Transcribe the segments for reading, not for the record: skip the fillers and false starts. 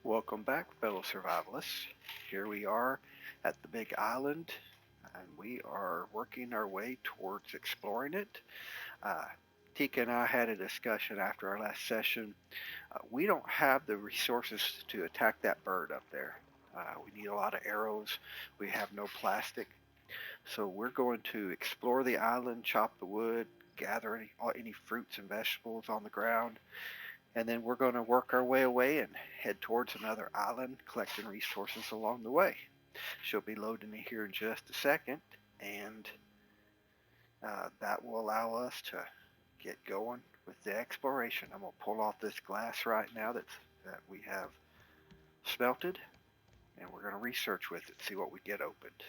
Welcome back, fellow survivalists. Here we are at the big island, and we are working our way towards exploring it. Uh, Tika and I had a discussion after our last session. We don't have the resources to attack that bird up there. We need a lot of arrows. We have no plastic. So we're going to explore the island, chop the wood, gather any fruits and vegetables on the ground, and then we're going to work our way away and head towards another island, collecting resources along the way. She'll be loading in here in just a second, and that will allow us to get going with the exploration. I'm going to pull off this glass right now that we have smelted, and we're going to research with it, see what we get opened.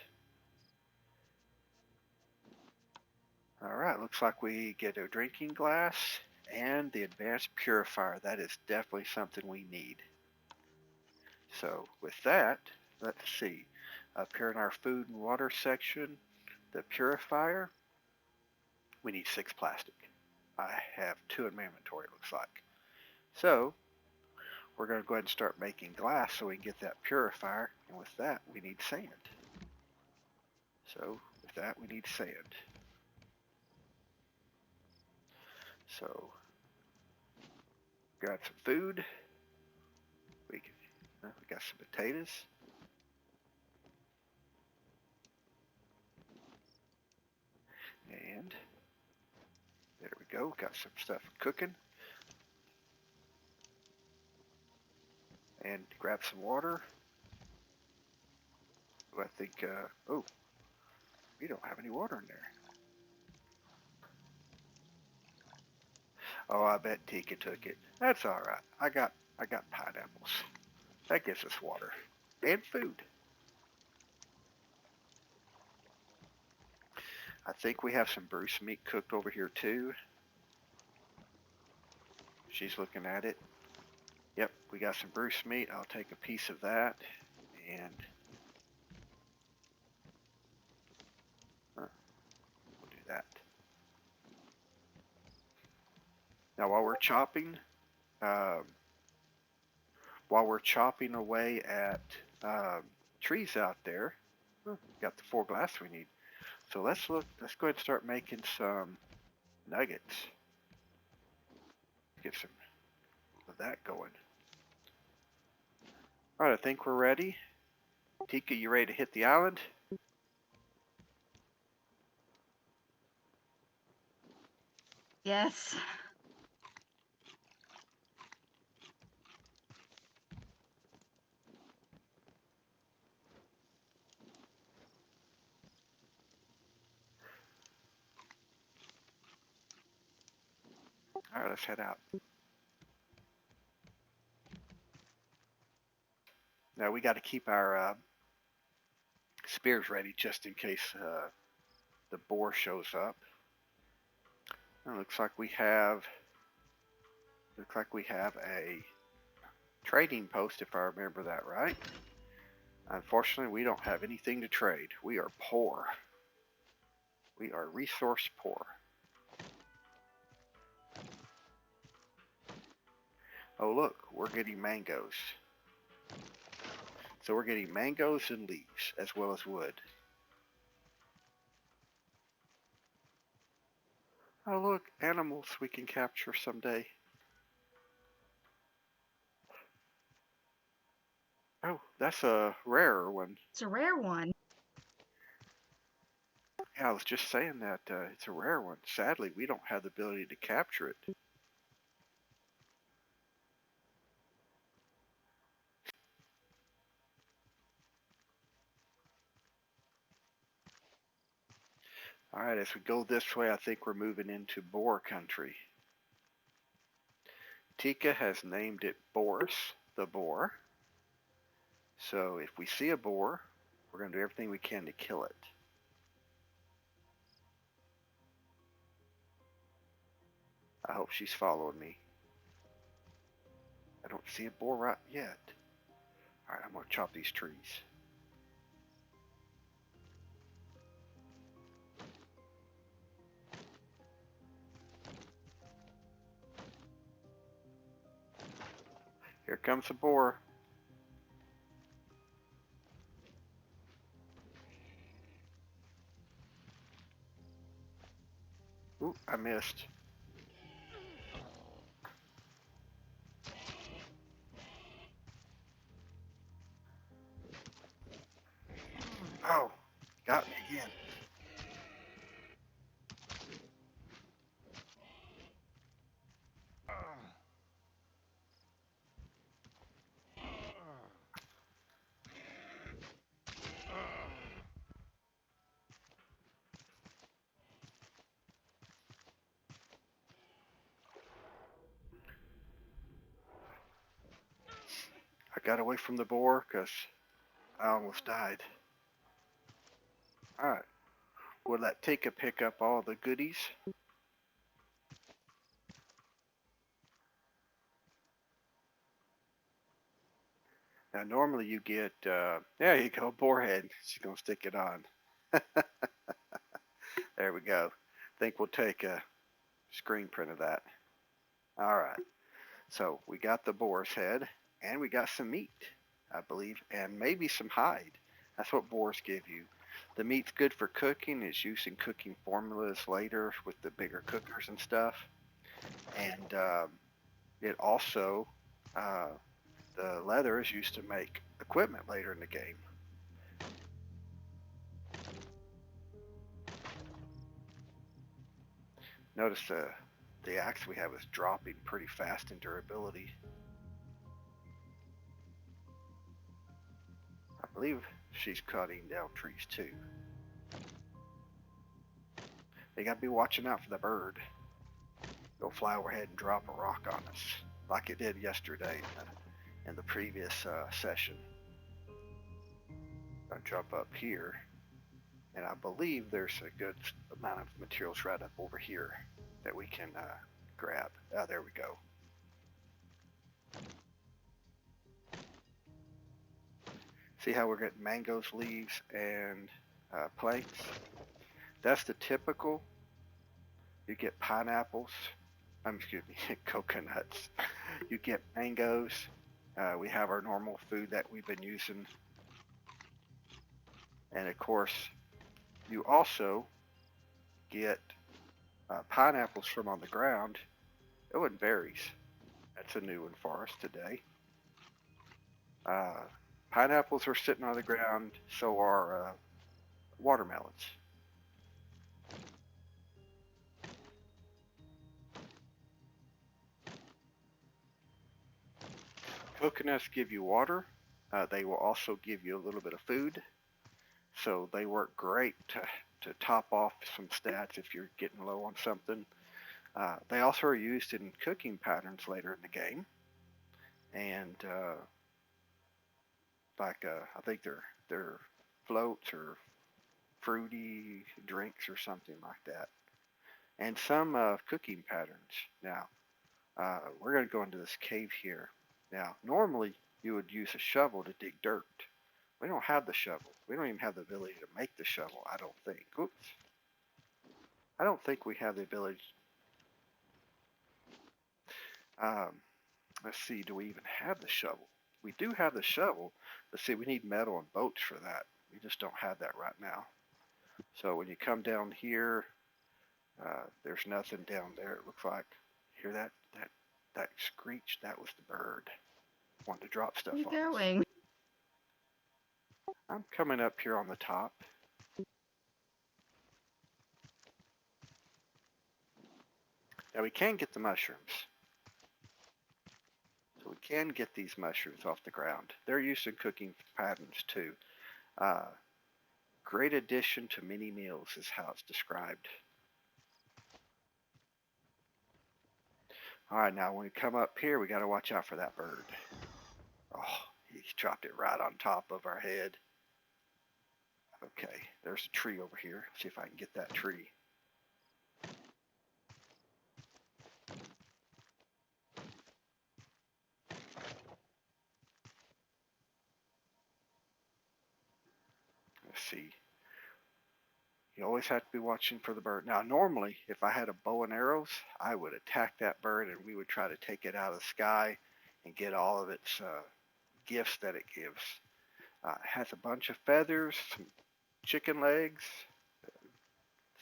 All right, looks like we get a drinking glass and the advanced purifier. That is definitely something we need. So with that, let's see. Up here in our food and water section, the purifier, we need 6 plastic. I have 2 in my inventory, it looks like. So we're going to go ahead and start making glass so we can get that purifier. And with that, we need sand. So with that, we need sand. So got some food. We got some potatoes. And there we go. Got some stuff cooking. And grab some water. I think, oh, we don't have any water in there. Oh, I bet Tika took it. That's all right. I got pineapples. That gives us water and food. I think we have some Bruce meat cooked over here too. She's looking at it. Yep, we got some Bruce meat. I'll take a piece of that, and we'll do that. Now, um, while we're chopping away at trees out there, got the 4 glass we need. So let's go ahead and start making some nuggets. Get some of that going. All right, I think we're ready. Tika, you ready to hit the island? Yes. All right, let's head out. Now we got to keep our spears ready just in case the boar shows up. It looks like we have a trading post, if I remember that right. Unfortunately, we don't have anything to trade. We are poor. We are resource poor. Oh look, we're getting mangoes. So we're getting mangoes and leaves as well as wood. Oh look, animals we can capture someday. Oh, that's a rarer one. It's a rare one. Yeah, I was just saying that it's a rare one. Sadly, we don't have the ability to capture it. All right, as we go this way, I think we're moving into boar country. Tika has named it Boris, the boar. So if we see a boar, we're going to do everything we can to kill it. I hope she's following me. I don't see a boar right yet. All right, I'm going to chop these trees. Here comes the boar. Ooh, I missed. Oh, got me again. I got away from the boar because I almost died. All right. Will that Tika pick up all the goodies? Now, normally you get, there you go, boarhead. She's going to stick it on. There we go. I think we'll take a screen print of that. All right. So we got the boar's head, and we got some meat, I believe, and maybe some hide. That's what boars give you. The meat's good for cooking. It's used in cooking formulas later with the bigger cookers and stuff. And it also, uh, the leather is used to make equipment later in the game. Notice the axe we have is dropping pretty fast in durability. I believe she's cutting down trees too. You gotta be watching out for the bird. They'll fly overhead and drop a rock on us, like it did yesterday in the previous session. I'll jump up here, and I believe there's a good amount of materials right up over here that we can grab. There we go. See how we're getting mangoes, leaves, and planks? That's the typical. You get pineapples, excuse me, coconuts. You get mangoes. We have our normal food that we've been using. And of course, you also get pineapples from on the ground. Oh, and berries. That's a new one for us today. Pineapples are sitting on the ground, so are watermelons. Coconuts give you water. They will also give you a little bit of food. So they work great to top off some stats if you're getting low on something. They also are used in cooking patterns later in the game. And I think they're floats or fruity drinks or something like that. And some cooking patterns. Now, we're going to go into this cave here. Now, normally you would use a shovel to dig dirt. We don't have the shovel. We don't even have the ability to make the shovel, I don't think. Oops. I don't think we have the ability. Let's see, do we even have the shovel? We do have the shovel, but see, we need metal and boats for that. We just don't have that right now. So when you come down here, there's nothing down there. It looks like, hear that screech? That was the bird wanting to drop stuff on us. Going. I'm coming up here on the top. Now we can get the mushrooms. So we can get these mushrooms off the ground. They're used in cooking patterns too. Great addition to many meals is how it's described. All right, now when we come up here, we got to watch out for that bird. Oh, he dropped it right on top of our head. Okay, there's a tree over here. See if I can get that tree. Let's see. You always have to be watching for the bird. Now, normally, if I had a bow and arrows, I would attack that bird and we would try to take it out of the sky and get all of its gifts that it gives. It has a bunch of feathers, some chicken legs.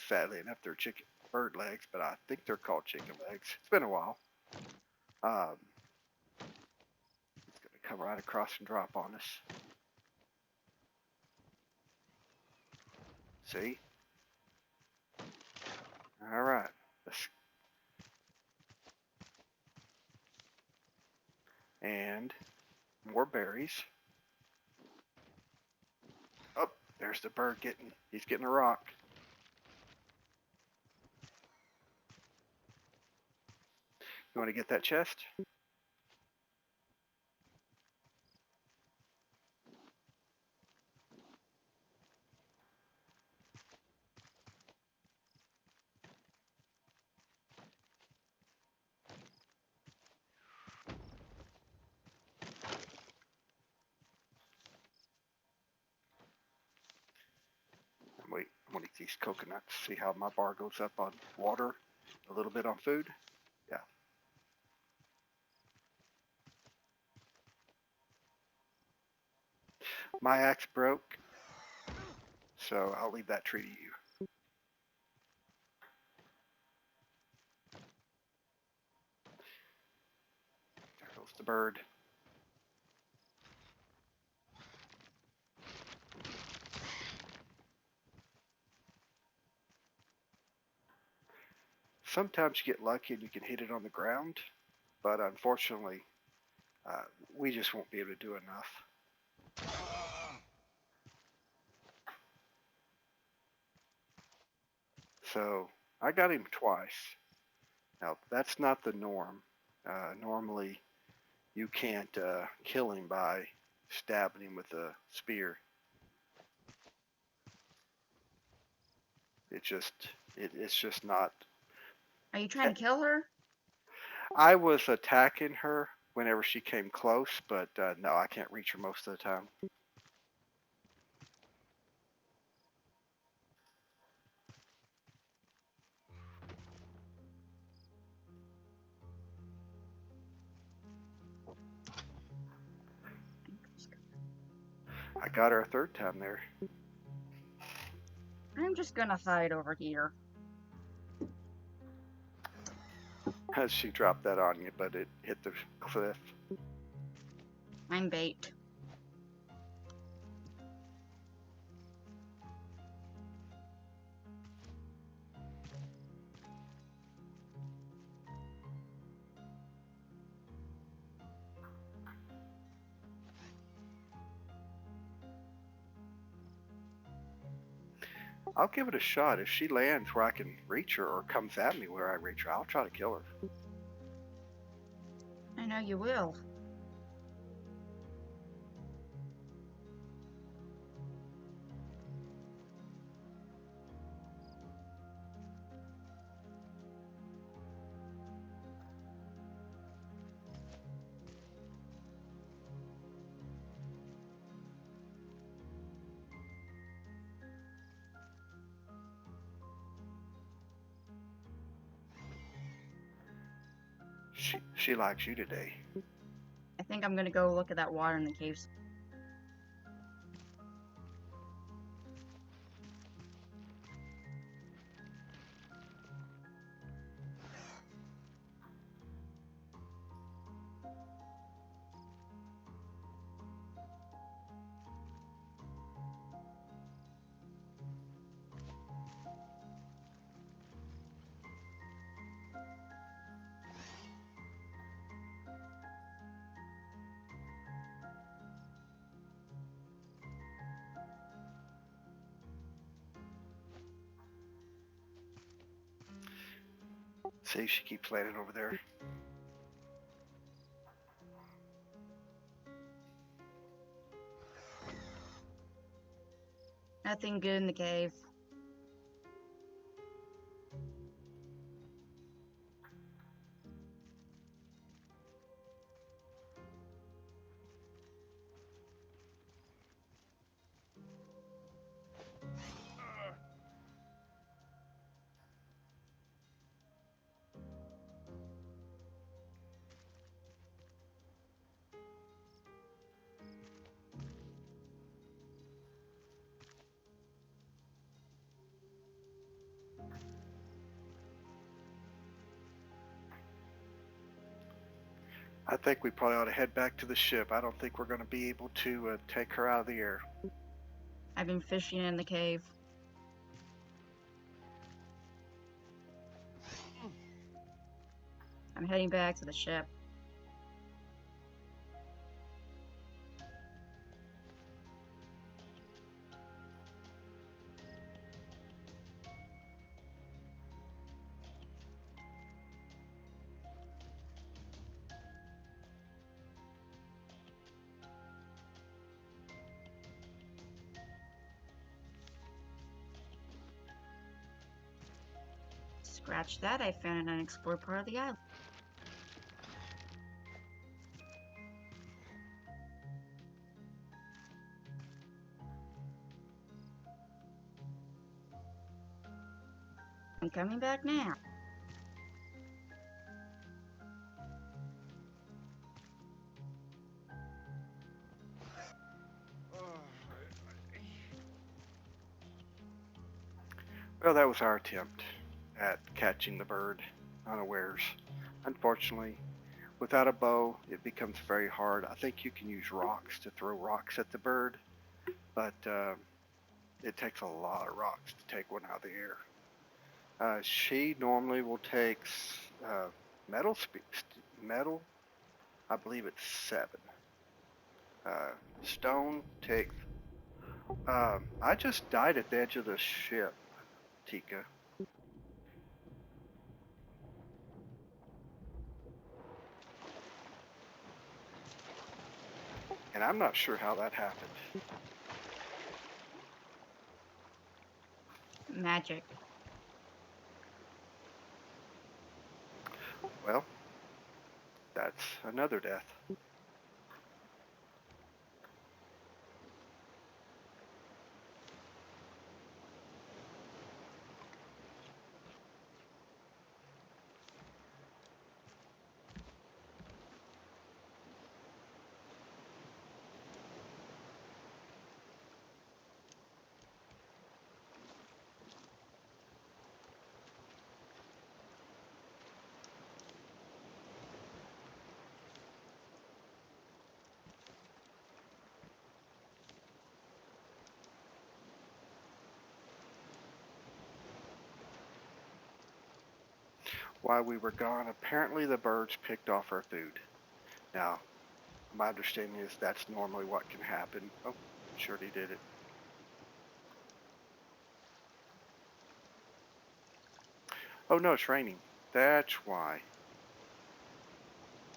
Sadly enough, they're chicken bird legs, but I think they're called chicken legs. It's been a while. Um, it's going to come right across and drop on us. See? All right. And more berries. Oh, there's the bird he's getting a rock. You want to get that chest? Wait, I'm going to eat these coconuts. See how my bar goes up on water, a little bit on food? Yeah. My axe broke, so I'll leave that tree to you. There goes the bird. Sometimes you get lucky and you can hit it on the ground, but unfortunately, we just won't be able to do enough. So I got him twice. Now that's not the norm. Normally, you can't kill him by stabbing him with a spear. It's just not. Are you trying to kill her? I was attacking her whenever she came close, but no, I can't reach her most of the time. I got her a third time there. I'm just gonna hide over here. She dropped that on you, but it hit the cliff. I'm bait. I'll give it a shot. If she lands where I can reach her or comes at me where I reach her, I'll try to kill her. I know you will. She likes you today. I think I'm gonna go look at that water in the caves. See, she keeps landing over there. Nothing good in the cave. I think we probably ought to head back to the ship. I don't think we're going to be able to take her out of the air. I've been fishing in the cave. I'm heading back to the ship. Scratch that, I found an unexplored part of the island. I'm coming back now. Well, that was our attempt at catching the bird unawares. Unfortunately, without a bow, it becomes very hard. I think you can use rocks to throw rocks at the bird, but it takes a lot of rocks to take one out of the air. She normally will take metal, metal, I believe it's 7. Stone takes, I just died at the edge of the ship, Tika. And I'm not sure how that happened. Magic. Well, that's another death. While we were gone, apparently the birds picked off our food. Now, my understanding is that's normally what can happen. Oh, Shirley did it. Oh no, it's raining. That's why.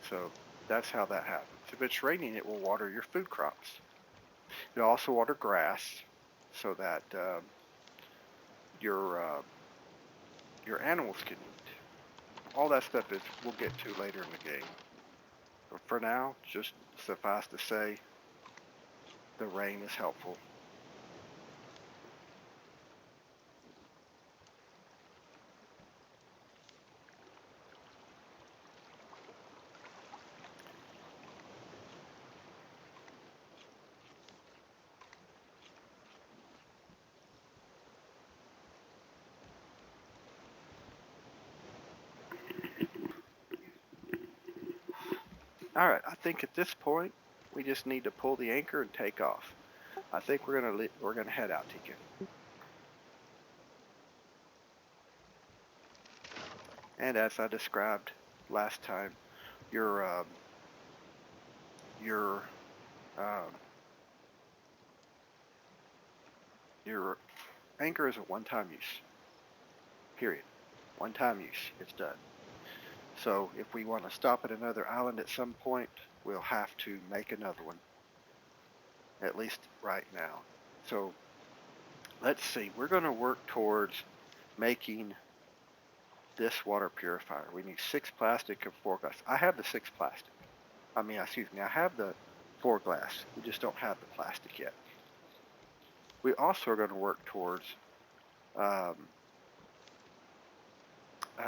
So that's how that happens. If it's raining, it will water your food crops. It'll also water grass so that your animals can eat. All that stuff is we'll get to later in the game. But for now, just suffice to say, the rain is helpful. Alright, I think at this point, we just need to pull the anchor and take off. I think we're gonna head out, Tika. And as I described last time, your um, your anchor is a one-time use. Period. One-time use. It's done. So if we want to stop at another island at some point, we'll have to make another one. At least right now. So let's see. We're going to work towards making this water purifier. We need 6 plastic and 4 glass. I have the 6 plastic. I have the 4 glass. We just don't have the plastic yet. We also are going to work towards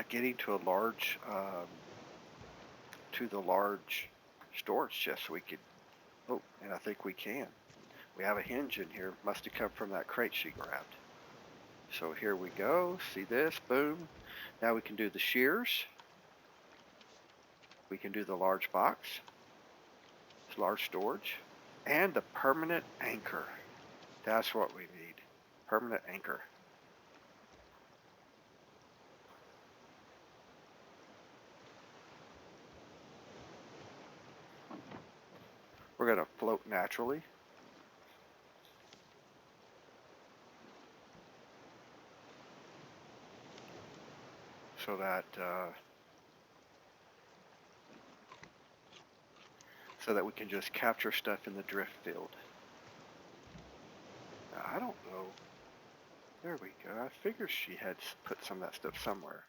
getting to the large storage chest so we could. Oh, and I think we can. We have a hinge in here. Must have come from that crate she grabbed. So here we go. See this? Boom. Now we can do the shears. We can do the large box, large storage, and the permanent anchor. That's what we need. Permanent anchor. We're going to float naturally. So that we can just capture stuff in the drift field. Now, I don't know. There we go. I figured she had put some of that stuff somewhere.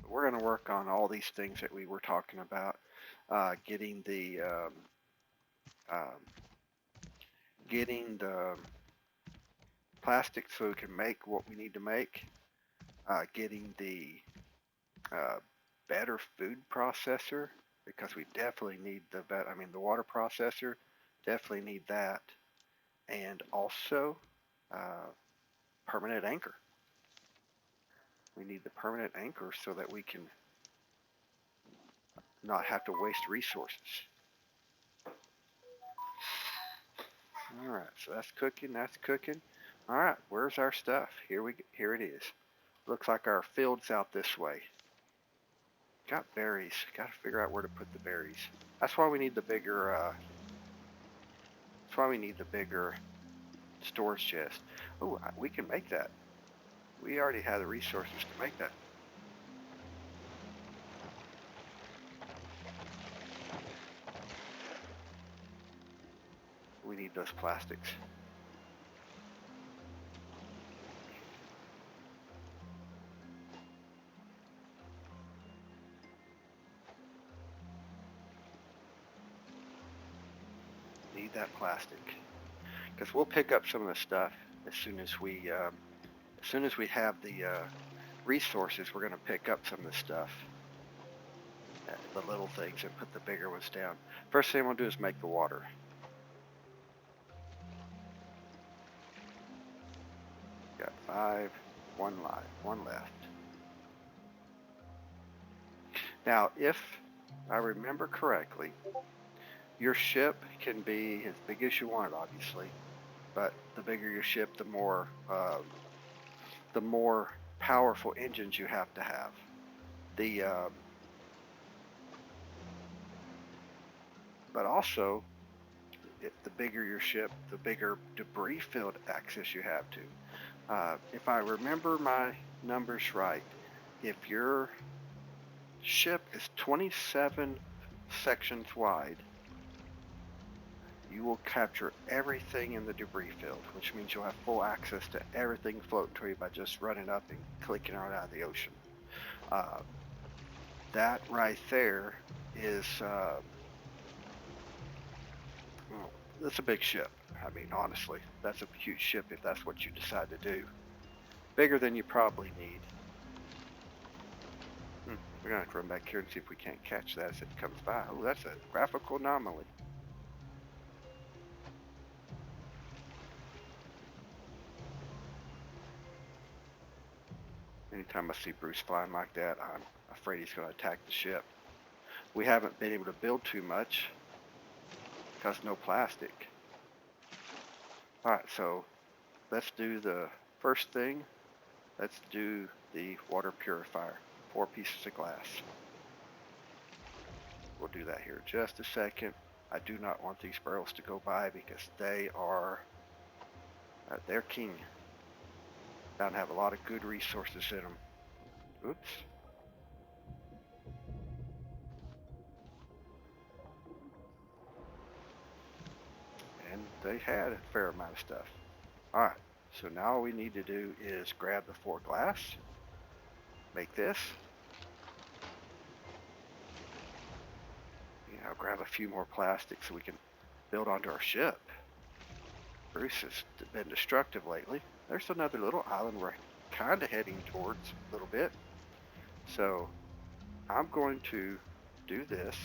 We're going to work on all these things that we were talking about. Getting the plastic so we can make what we need to make. Getting the better food processor, because we definitely need the water processor. Definitely need that, and also permanent anchor. We need the permanent anchor so that we can not have to waste resources. All right, so that's cooking. That's cooking. All right, where's our stuff? Here it is. Looks like our field's out this way. Got berries. Got to figure out where to put the berries. That's why we need the bigger. That's why we need the bigger storage chest. Oh, we can make that. We already have the resources to make that. We need those plastics. Need that plastic, because we'll pick up some of the stuff as soon as we have the resources. We're going to pick up some of the stuff, the little things, and put the bigger ones down. First thing we'll do is make the water. Got 5, 1 left. Now, if I remember correctly, your ship can be as big as you want it, obviously, but the bigger your ship, the more powerful engines you have to have. But also, if the bigger your ship, the bigger debris field access you have to. If I remember my numbers right, if your ship is 27 sections wide, you will capture everything in the debris field, which means you'll have full access to everything floating to you by just running up and clicking right out of the ocean. That right there is, that's a big ship. I mean, honestly, that's a huge ship if that's what you decide to do. Bigger than you probably need. We're going to have to run back here and see if we can't catch that as it comes by. Oh, that's a graphical anomaly. Anytime I see Bruce flying like that, I'm afraid he's going to attack the ship. We haven't been able to build too much because no plastic. Alright, so let's do the first thing. Let's do the water purifier. 4 pieces of glass. We'll do that here in just a second. I do not want these barrels to go by because they are they're king. Bound to have a lot of good resources in them. Oops. And they had a fair amount of stuff. Alright, so now all we need to do is grab the 4 glass, make this. I'll grab a few more plastics so we can build onto our ship. Bruce has been destructive lately. There's another little island we're kind of heading towards a little bit. So I'm going to do this.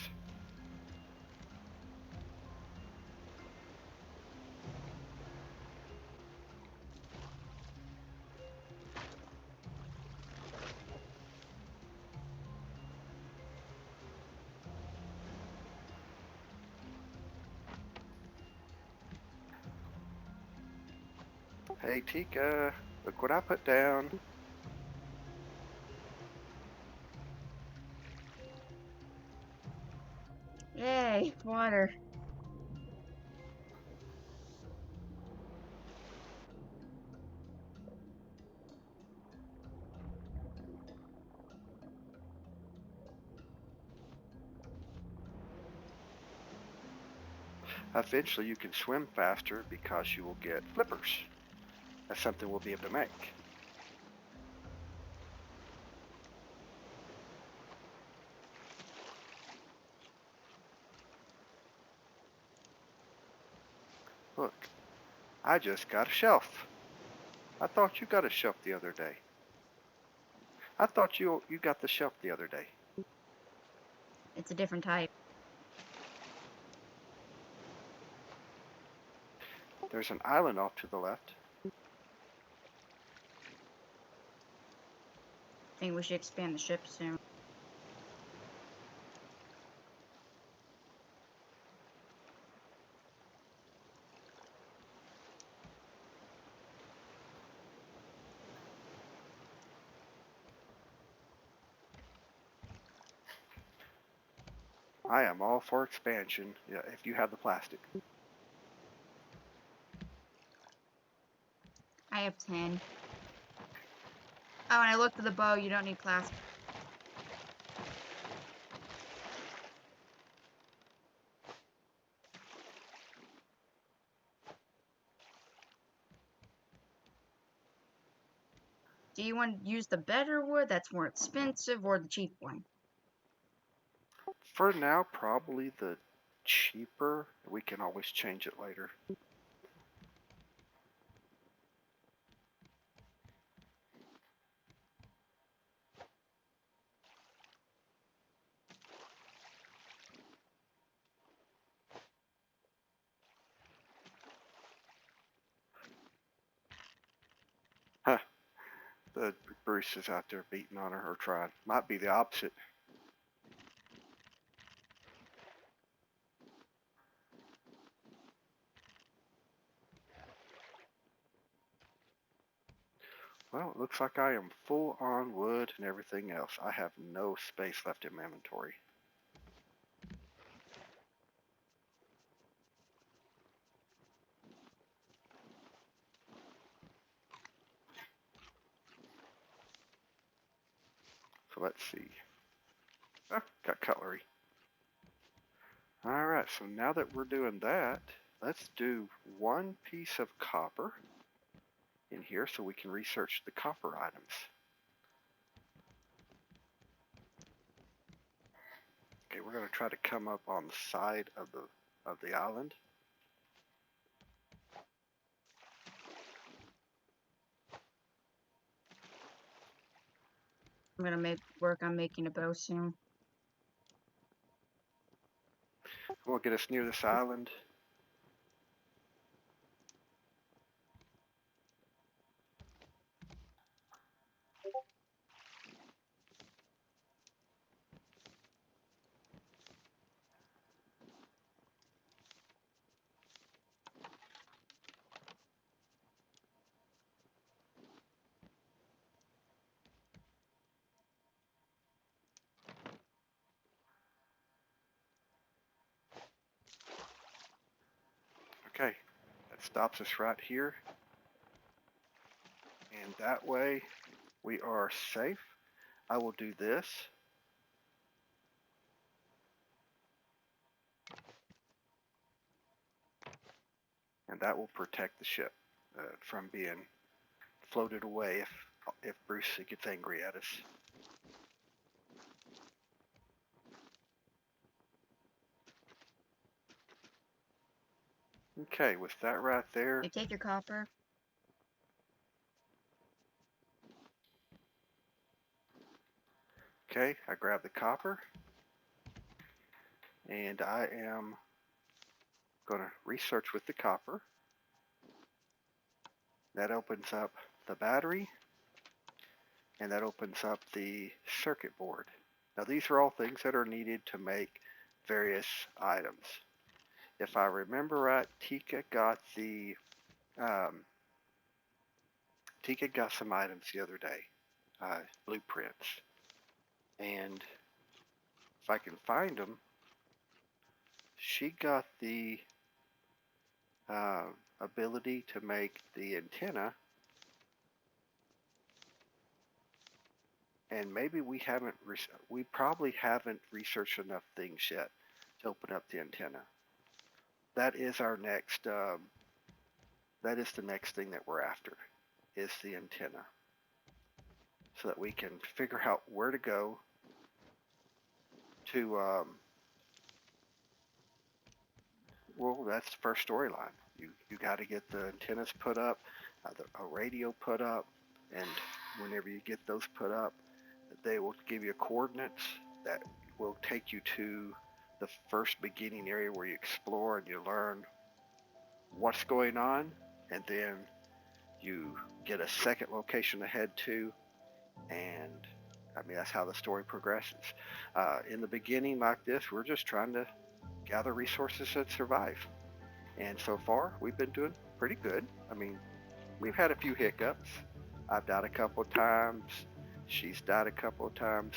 Hey Tika, look what I put down. Yay, water. Eventually you can swim faster because you will get flippers. That's something we'll be able to make. Look, I just got a shelf. I thought you got a shelf the other day. I thought you got the shelf the other day. It's a different type. There's an island off to the left. I think we should expand the ship soon. I am all for expansion, yeah, if you have the plastic. I have 10. Oh, and I looked at the bow. You don't need plastic. Do you want to use the better wood that's more expensive or the cheap one? For now, probably the cheaper. We can always change it later. Huh. The Bruce is out there beating on her or trying. Might be the opposite. Well, it looks like I am full on wood and everything else. I have no space left in my inventory. So let's see. Oh, got cutlery. Alright, so now that we're doing that, let's do one piece of copper in here so we can research the copper items. Okay, we're going to try to come up on the side of the island. I'm gonna work on making a bow soon. We'll get us near this island. Okay, that stops us right here. And that way we are safe. I will do this. And that will protect the ship from being floated away if Bruce gets angry at us. Okay, with that right there. You take your copper. Okay, I grab the copper. And I am going to research with the copper. That opens up the battery. And that opens up the circuit board. Now these are all things that are needed to make various items. If I remember right, Tika got the Tika got some items the other day, blueprints, and if I can find them, she got the uh, ability to make the antenna, and maybe we probably haven't researched enough things yet to open up the antenna. That is our next. That is the next thing that we're after, is the antenna, so that we can figure out where to go to. Well, that's the first storyline. You got to get the antennas put up, a radio put up, and whenever you get those put up, they will give you coordinates that will take you to the first beginning area where you explore and you learn what's going on, and then you get a second location to head to, and I mean that's how the story progresses. In the beginning, like this, we're just trying to gather resources and survive, and so far we've been doing pretty good. I mean, we've had a few hiccups. I've died a couple of times. She's died a couple of times.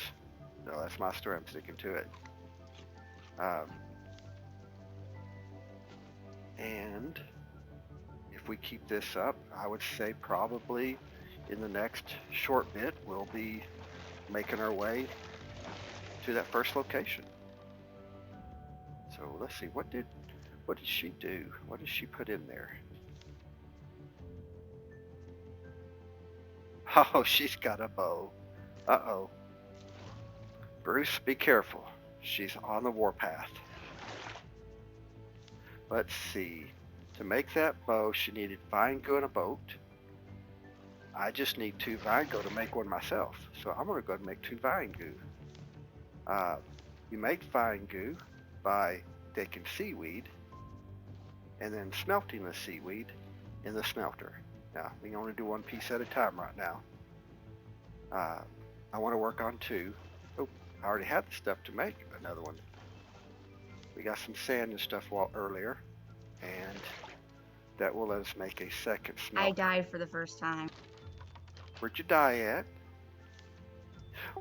No, that's my story. I'm sticking to it. Um, and if we keep this up, I would say probably in the next short bit we'll be making our way to that first location. So let's see, what did she do? What did she put in there? Oh, she's got a bow. Uh-oh. Bruce, be careful. She's on the warpath. Let's see. To make that bow, she needed vine goo and a boat. I just need 2 vine goo to make one myself. So I'm going to go ahead and make 2 vine goo. You make vine goo by taking seaweed and then smelting the seaweed in the smelter. Now, we can only do 1 piece at a time right now. I want to work on 2. Oh, I already had the stuff to make another one. We got some sand and stuff earlier, and that will let us make a second smelter. I died for the first time. Where'd you die at?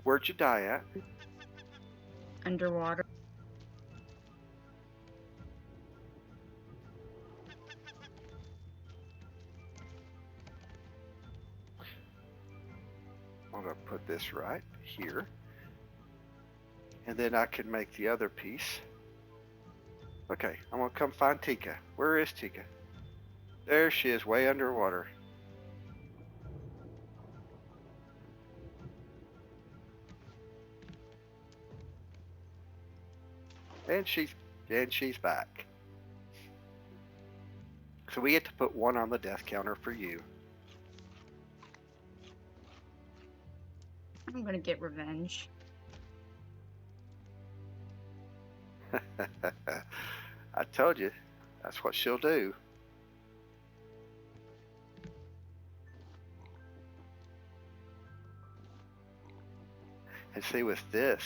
Where'd you die at? Underwater. I'm going to put this right here. And then I can make the other piece. Okay, I'm going to come find Tika. Where is Tika? There she is, way underwater. And she's back. So we get to put 1 on the death counter for you. I'm gonna get revenge. I told you, that's what she'll do. And see, with this,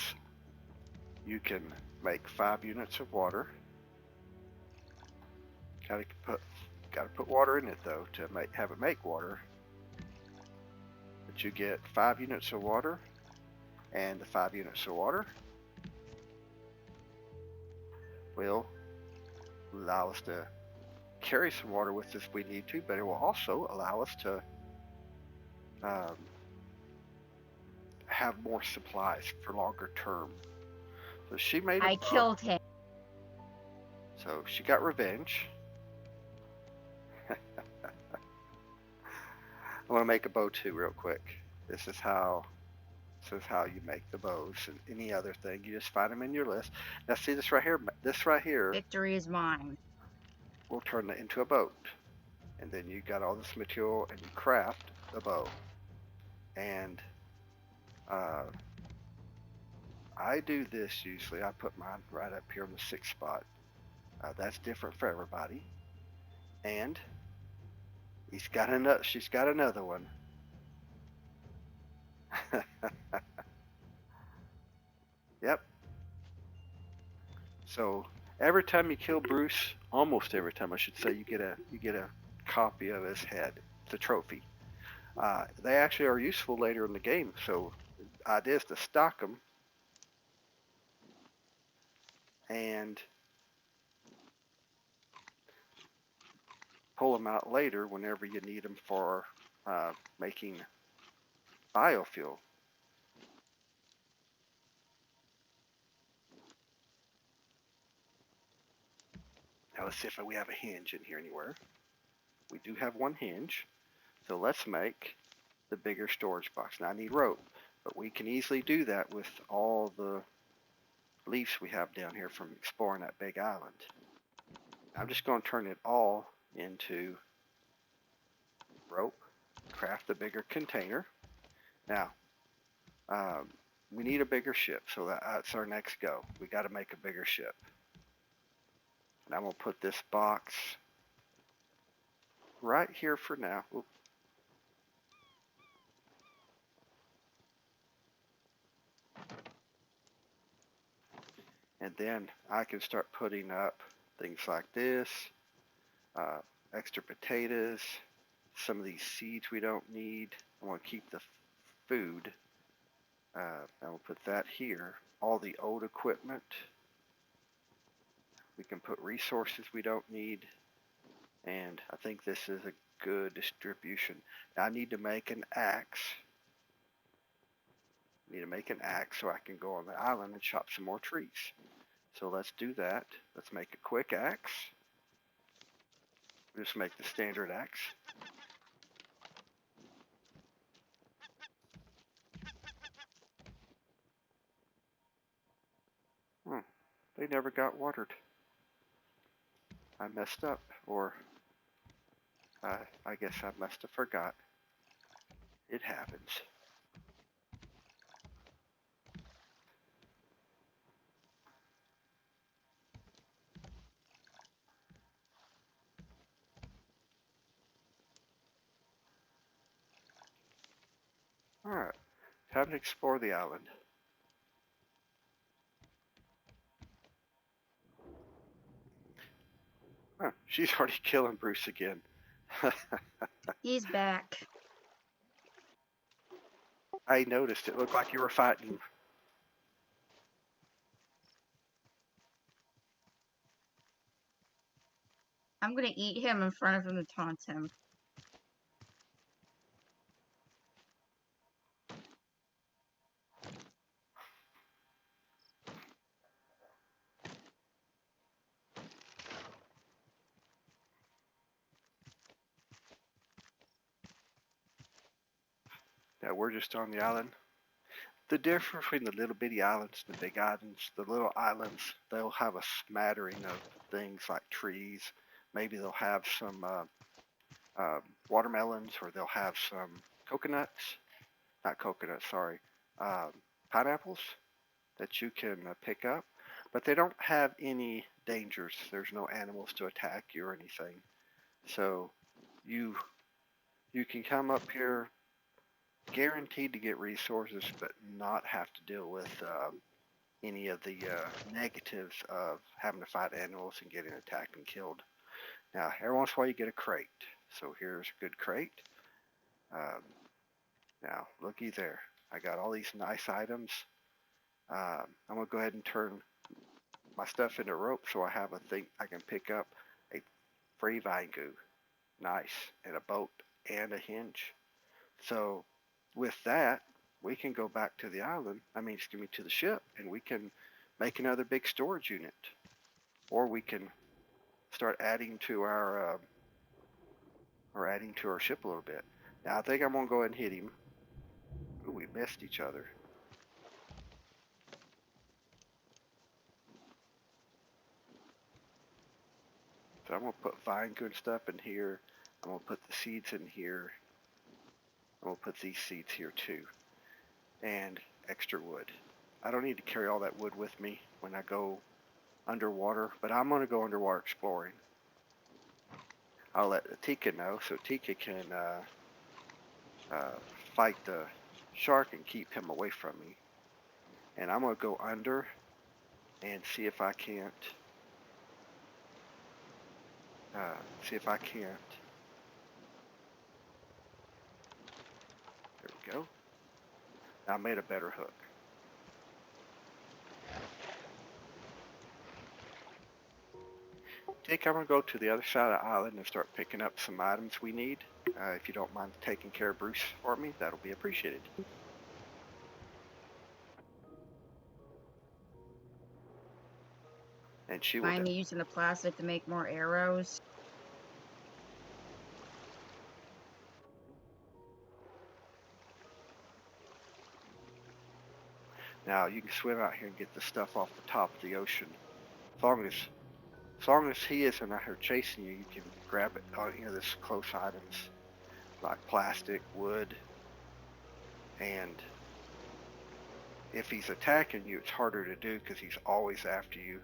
you can make 5 units of water. Gotta put water in it though to have it make water. But you get 5 units of water, and the 5 units of water will allow us to carry some water with us if we need to, but it will also allow us to have more supplies for longer term. So she made I killed him. So she got revenge. I want to make a bow too real quick. This is how you make the bows, and any other thing you just find them in your list. Now see this right here, Victory is mine. we'll turn it into a boat, and then you got all this material and you craft the bow. And I do this usually. I put mine right up here on the 6th spot. That's different for everybody. And she's got another one. Yep. So every time you kill Bruce, almost every time I should say, you get a copy of his head. It's a trophy. They actually are useful later in the game, so the idea is to stock them and pull them out later whenever you need them for making biofuel. Now let's see if we have a hinge in here anywhere. We do have one hinge, so let's make the bigger storage box. Now I need rope, but we can easily do that with all the leaves we have down here from exploring that big island. I'm just going to turn it all into rope, craft a bigger container. Now, we need a bigger ship, so that's our next go. We got to make a bigger ship. And I'm going to put this box right here for now. Oop. And then I can start putting up things like this, extra potatoes, some of these seeds we don't need. I want to keep the food. I will put that here. All the old equipment. We can put resources we don't need. And I think this is a good distribution. Now I need to make an axe. I need to make an axe so I can go on the island and chop some more trees. So let's do that. Let's make a quick axe. Just make the standard axe. They never got watered. I messed up, or I guess I must have forgot. It happens. Alright, time to explore the island. Huh, she's already killing Bruce again. He's back. I noticed it looked like you were fighting. I'm gonna eat him in front of him to taunt him. Now we're just on the island. The difference between the little bitty islands and the big islands, the little islands, they'll have a smattering of things like trees. Maybe they'll have some watermelons, or they'll have some coconuts. Not coconuts, sorry. Um, Pineapples that you can pick up. But they don't have any dangers. There's no animals to attack you or anything. So you can come up here guaranteed to get resources, but not have to deal with any of the negatives of having to fight animals and getting attacked and killed. Now, every once in a while you get a crate. So here's a good crate. Now, looky there. I got all these nice items. I'm going to go ahead and turn my stuff into rope so I have a thing I can pick up a free vine goo. Nice. And a boat and a hinge. So with that, we can go back to the island, to the ship, and we can make another big storage unit. Or we can start adding to our ship a little bit. Now I think I'm gonna go ahead and hit him. Ooh, we missed each other. So I'm gonna put vine good stuff in here. I'm gonna put the seeds in here. I'm gonna put these seeds here too. And extra wood. I don't need to carry all that wood with me when I go underwater, but I'm gonna go underwater exploring. I'll let Tika know so Tika can fight the shark and keep him away from me. And I'm gonna go under and see if I can't we go. Now I made a better hook. Dick, I'm going to go to the other side of the island and start picking up some items we need. If you don't mind taking care of Bruce for me, that'll be appreciated. And she will. Mind me using the plastic to make more arrows? Now you can swim out here and get the stuff off the top of the ocean. As long as he isn't out here chasing you, you can grab it. This close items like plastic, wood, and if he's attacking you, it's harder to do because he's always after you,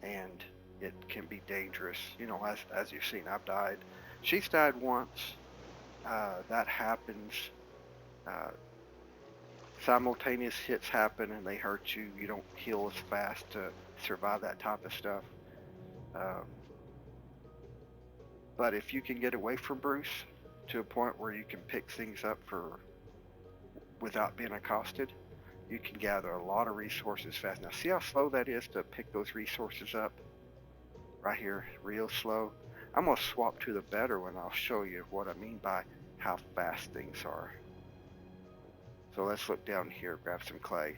and it can be dangerous. As you've seen, I've died. She's died once. That happens. Simultaneous hits happen and they hurt you. You don't heal as fast to survive that type of stuff. But if you can get away from Bruce to a point where you can pick things up without being accosted, you can gather a lot of resources fast. Now see how slow that is to pick those resources up? Right here, real slow. I'm going to swap to the better one. I'll show you what I mean by how fast things are. So let's look down here, grab some clay.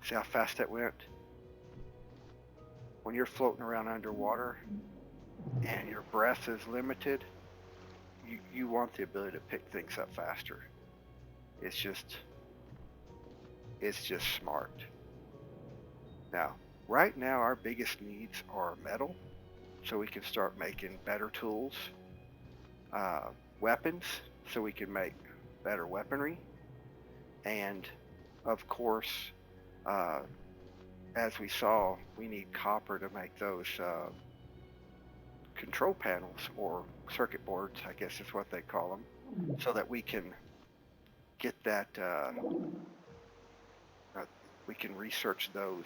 See how fast that went? When you're floating around underwater and your breath is limited, you want the ability to pick things up faster. It's just smart. Now, right now our biggest needs are metal, so we can start making better tools, weapons, so we can make better weaponry, and of course, as we saw, we need copper to make those control panels, or circuit boards, I guess is what they call them, so that we can get that, we can research those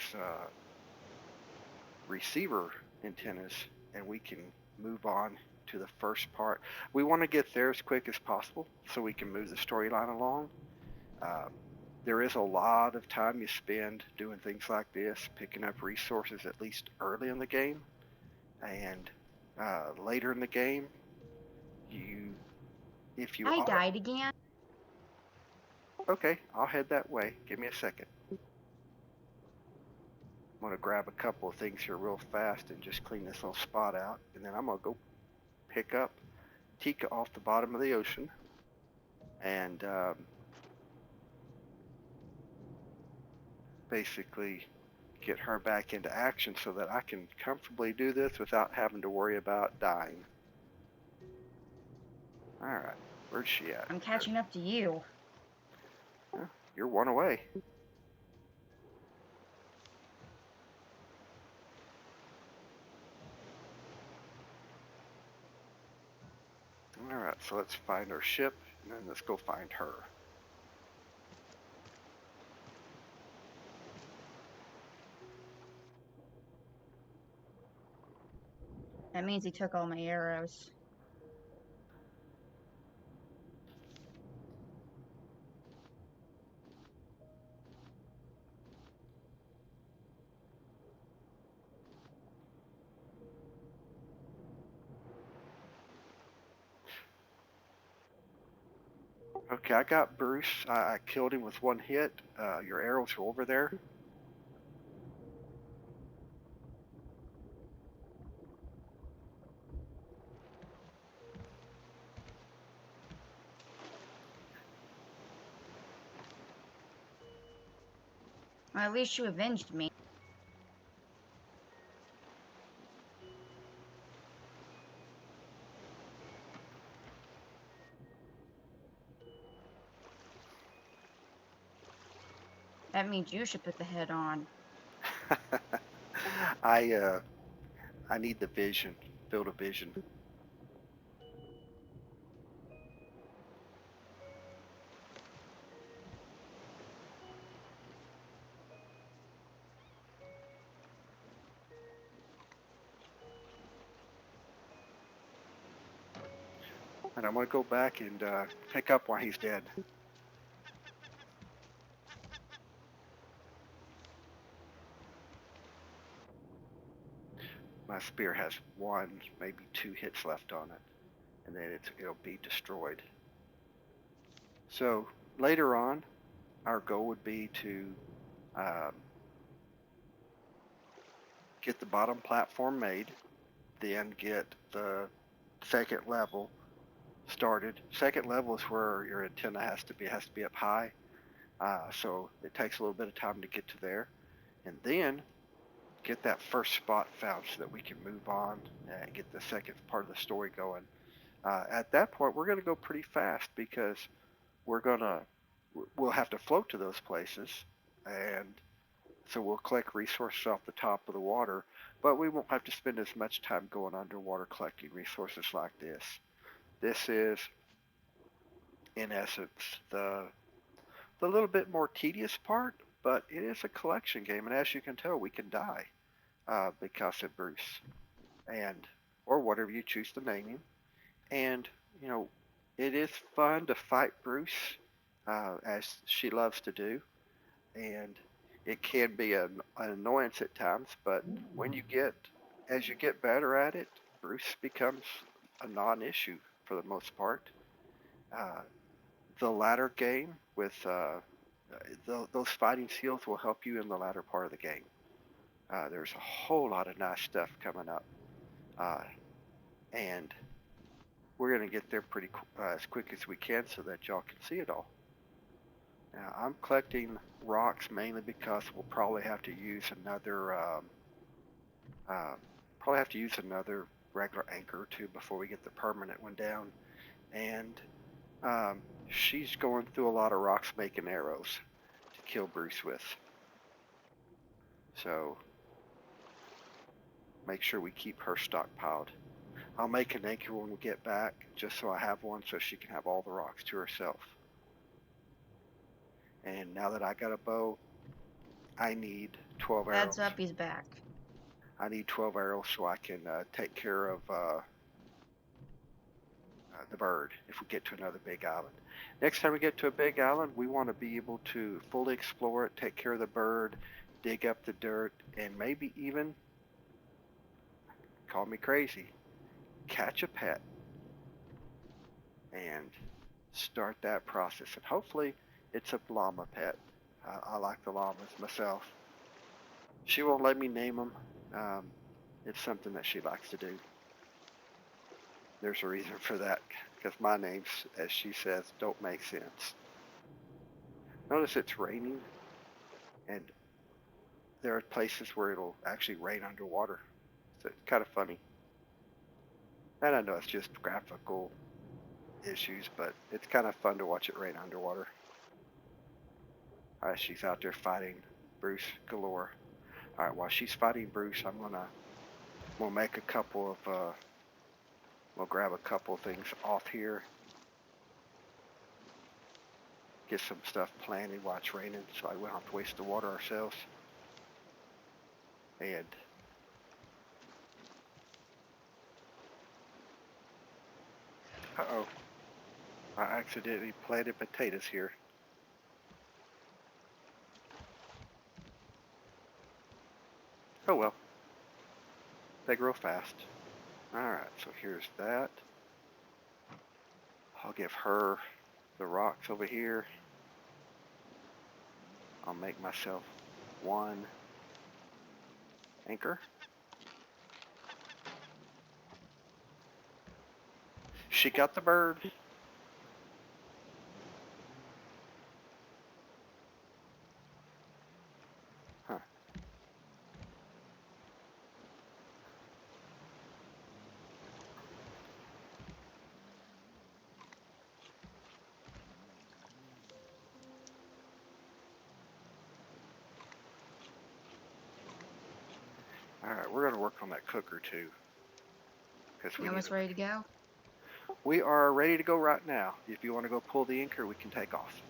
receiver antennas, and we can move on to the first part. We want to get there as quick as possible so we can move the storyline along. There is a lot of time you spend doing things like this, picking up resources at least early in the game, and later in the game, I died again. Okay, I'll head that way. Give me a second. I'm going to grab a couple of things here real fast and just clean this little spot out, and then I'm going to go pick up Tika off the bottom of the ocean, and basically get her back into action so that I can comfortably do this without having to worry about dying. Alright, where's she at? I'm catching up to you. You're one away. Alright, so let's find our ship, and then let's go find her. That means he took all my arrows. Okay, I got Bruce. I killed him with one hit. Your arrows are over there. Well, at least you avenged me. That means you should put the head on. I need the vision. Build a vision. And I'm going to go back and pick up while he's dead. my spear has one, maybe two hits left on it, and then it'll be destroyed. So later on, our goal would be to um, get the bottom platform made, then get the second level started. Second level is where your antenna has to be. It has to be up high, so it takes a little bit of time to get to there, and then get that first spot found so that we can move on and get the second part of the story going. At that point, we're going to go pretty fast because we'll have to float to those places, and so we'll collect resources off the top of the water, but we won't have to spend as much time going underwater collecting resources like this. This is, in essence, the little bit more tedious part, but it is a collection game, and as you can tell, we can die because of Bruce, and or whatever you choose to name him. And you know, it is fun to fight Bruce, as she loves to do, and it can be an annoyance at times. But as you get better at it, Bruce becomes a non-issue for the most part. Uh, the latter game with those fighting skills will help you in the latter part of the game. There's a whole lot of nice stuff coming up, uh, and we're going to get there pretty as quick as we can so that y'all can see it all. Now, I'm collecting rocks mainly because we'll probably have to use another regular anchor or two before we get the permanent one down. And she's going through a lot of rocks making arrows to kill Bruce with. So make sure we keep her stockpiled. I'll make an anchor when we get back, just so I have one so she can have all the rocks to herself. And now that I got a bow, I need 12 arrows. Heads up, he's back. I need 12 arrows so I can take care of the bird if we get to another big island. Next time we get to a big island, we want to be able to fully explore it, take care of the bird, dig up the dirt, and maybe even, call me crazy, catch a pet and start that process. And hopefully it's a llama pet. I like the llamas myself. She won't let me name them. It's something that she likes to do. There's a reason for that, because my names, as she says, don't make sense. Notice it's raining, and there are places where it'll actually rain underwater. So it's kind of funny. And I know it's just graphical issues, but it's kind of fun to watch it rain underwater. Alright, she's out there fighting Bruce galore. Alright, while she's fighting Bruce, we'll make a couple of, we'll grab a couple of things off here. Get some stuff planted while it's raining so we don't have to waste the water ourselves. And uh-oh, I accidentally planted potatoes here. Oh well, they grow fast. Alright, so here's that. I'll give her the rocks over here. I'll make myself one anchor. She got the bird. Huh. Alright, we're going to work on that cooker too. You almost ready to go? We are ready to go right now. If you want to go pull the anchor, we can take off.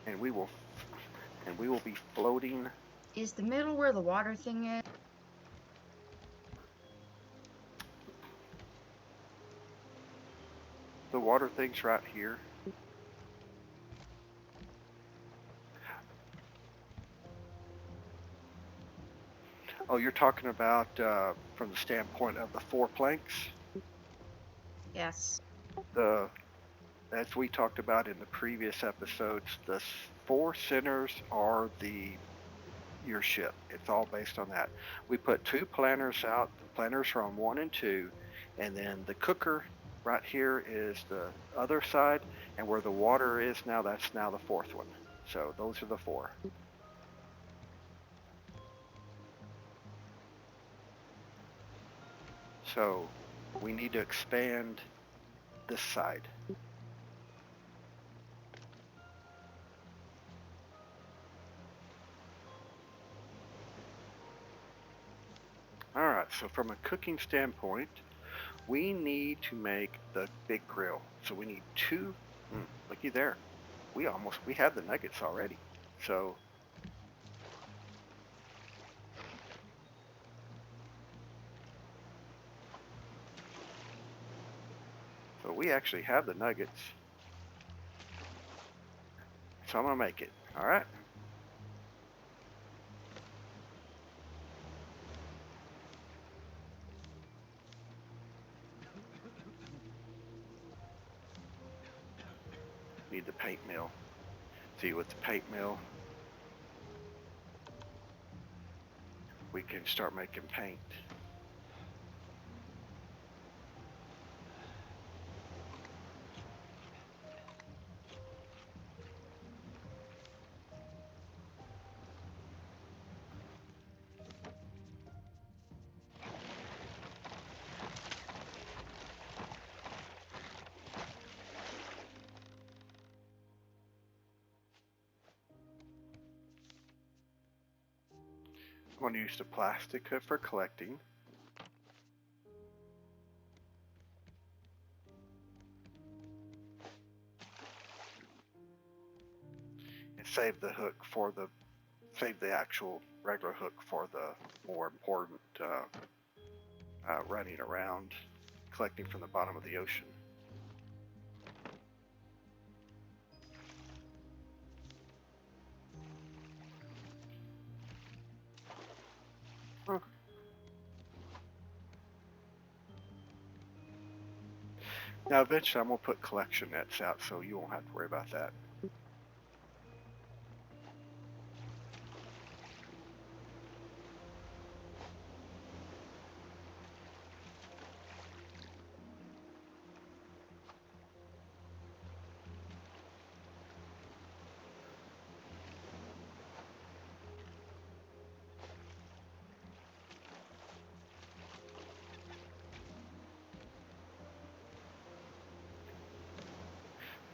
And we will be floating. Is the middle where the water thing is? The water thing's right here. Oh, you're talking about from the standpoint of the 4 planks? Yes. As we talked about in the previous episodes, the 4 centers are your ship. It's all based on that. We put 2 planters out. The planters are on 1 and 2, and then the cooker right here is the other side, and where the water is now, that's now the 4th one. So those are the 4. So we need to expand this side. All right, so from a cooking standpoint, we need to make the big grill. So we need 2, looky there. We have the nuggets already. So we actually have the nuggets. So I'm gonna make it. All right. Need the paint mill. See, with the paint mill, we can start making paint. I'm going to use the plastic for collecting. And save the hook for save the actual regular hook for the more important running around, collecting from the bottom of the ocean. Huh. Now eventually I'm going to put collection nets out so you won't have to worry about that.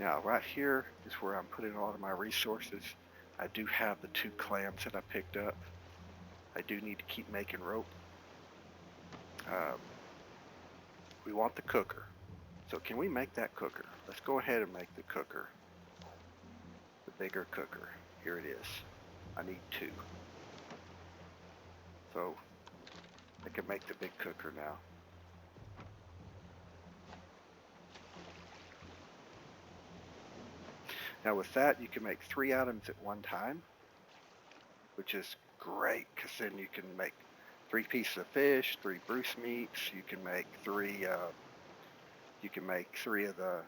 Now right here is where I'm putting a lot of my resources. I do have the 2 clams that I picked up. I do need to keep making rope. We want the cooker. So can we make that cooker? Let's go ahead and make the cooker. The bigger cooker. Here it is. I need 2. So I can make the big cooker now. Now with that, you can make 3 items at one time, which is great because then you can make 3 pieces of fish, 3 Bruce meats. You can make 3. You can make 3 of the.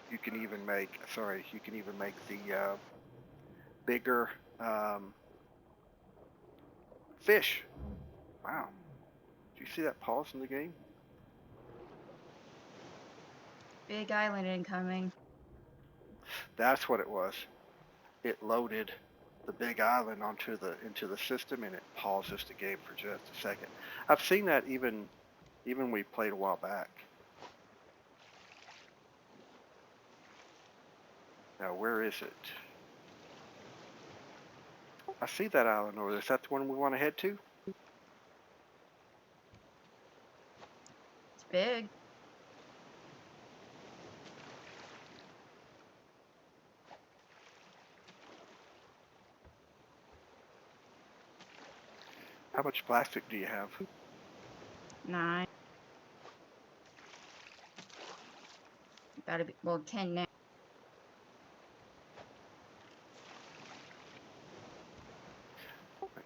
You can even make. Sorry, you can even make the bigger fish. Wow. Did you see that pause in the game? Big island incoming. That's what it was. It loaded the big island into the system, and it pauses the game for just a second. I've seen that even we played a while back. Now where is it? I see that island over there. Is that the one we want to head to? It's big. How much plastic do you have? 9. Gotta be, well, 10 now.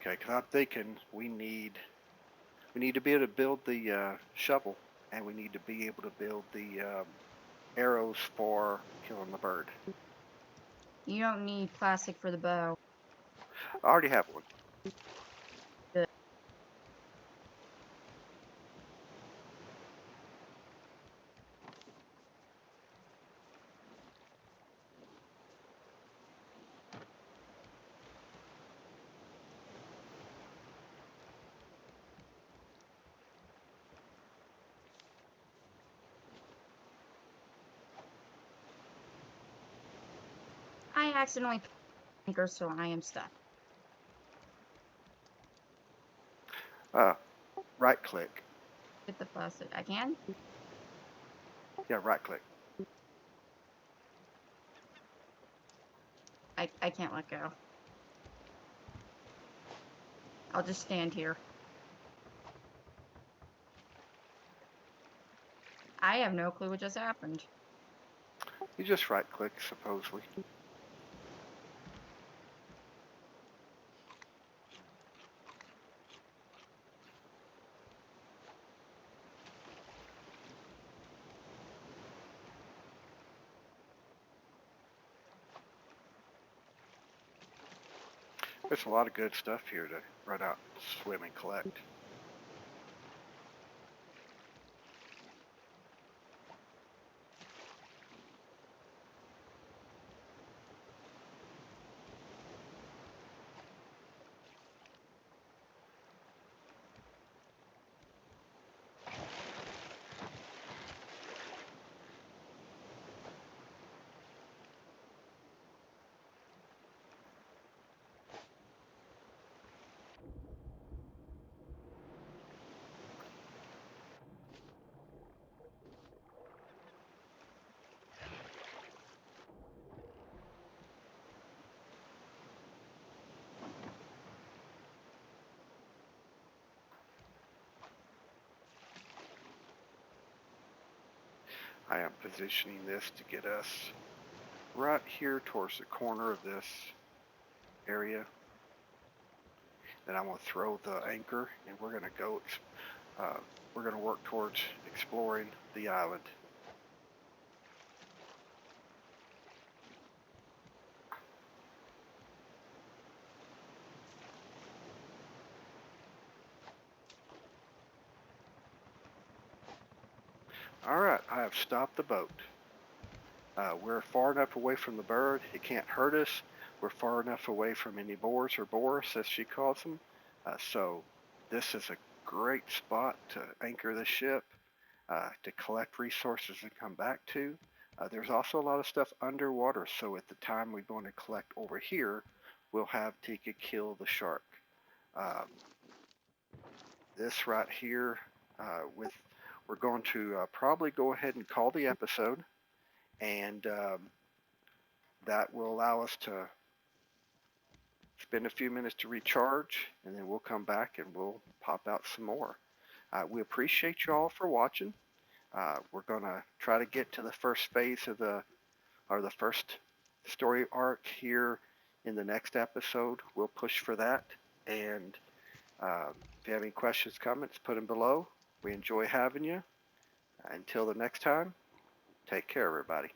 Okay, because I'm thinking we need to be able to build the shovel, and we need to be able to build the arrows for killing the bird. You don't need plastic for the bow. I already have one. Good. I accidentally anchor, so I am stuck. Right click. Get the plastic. I can? Yeah, right click. I can't let go. I'll just stand here. I have no clue what just happened. You just right click, supposedly. There's a lot of good stuff here to run out, swim, and collect. I am positioning this to get us right here towards the corner of this area. Then I'm going to throw the anchor, and we're going to go. We're going to work towards exploring the island. All right, I have stopped the boat. We're far enough away from the bird, it can't hurt us. We're far enough away from any boars or boris, as she calls them. So this is a great spot to anchor the ship, to collect resources and come back to. There's also a lot of stuff underwater, so at the time we're going to collect over here, we'll have Tika kill the shark. This right here, we're going to probably go ahead and call the episode, and that will allow us to spend a few minutes to recharge, and then we'll come back and we'll pop out some more. We appreciate you all for watching. We're going to try to get to the first phase of the first story arc here in the next episode. We'll push for that. And if you have any questions, comments, put them below. We enjoy having you. Until the next time, take care, everybody.